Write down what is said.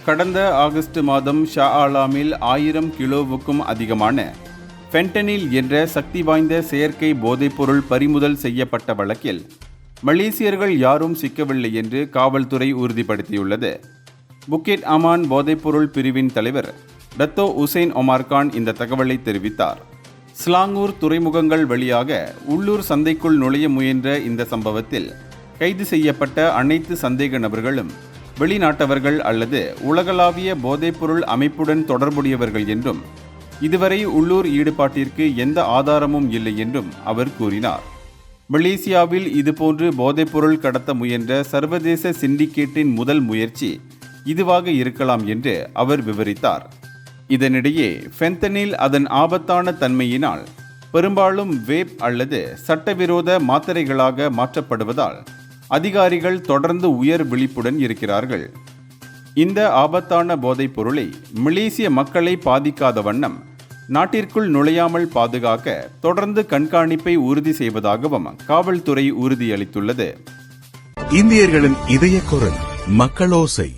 கடந்த ஆகஸ்ட் மாதம் ஷா ஆலாமில் 1000 கிலோவுக்கும் அதிகமான ஃபென்டனில் என்ற சக்தி வாய்ந்த செயற்கை போதைப்பொருள் பறிமுதல் செய்யப்பட்ட வழக்கில் மலேசியர்கள் யாரும் சிக்கவில்லை என்று காவல்துறை உறுதிப்படுத்தியுள்ளது. புக்கெட் அமான் போதைப்பொருள் பிரிவின் தலைவர் டத்தோ உசேன் ஒமார் கான் இந்த தகவலை தெரிவித்தார். ஸ்லாங்கூர் துறைமுகங்கள் வழியாக உள்ளூர் சந்தைக்குள் நுழைய முயன்ற இந்த சம்பவத்தில் கைது செய்யப்பட்ட அனைத்து சந்தேக நபர்களும் வெளிநாட்டவர்கள் அல்லது உலகளாவிய போதைப்பொருள் அமைப்புடன் தொடர்புடையவர்கள் என்றும் இதுவரை உள்ளூர் ஈடுபாட்டிற்கு எந்த ஆதாரமும் இல்லை என்றும் அவர் கூறினார். மலேசியாவில் இதுபோன்று போதைப்பொருள் கடத்த முயன்ற சர்வதேச சிண்டிகேட்டின் முதல் முயற்சி இதுவாக இருக்கலாம் என்று அவர் விவரித்தார். இதனிடையே ஃபென்டனில் அதன் ஆபத்தான தன்மையினால் பெரும்பாலும் வேப் அல்லது சட்டவிரோத மாத்திரைகளாக மாற்றப்படுவதால் அதிகாரிகள் தொடர்ந்து உயர் விழிப்புடன் இருக்கிறார்கள். இந்த ஆபத்தான போதைப் பொருளை மலேசிய மக்களை பாதிக்காத வண்ணம் நாட்டிற்குள் நுழையாமல் பாதுகாக்க தொடர்ந்து கண்காணிப்பை உறுதி செய்வதாகவும் காவல்துறை உறுதியளித்துள்ளது. இந்தியர்களின் இதய குரல் மக்களோசை.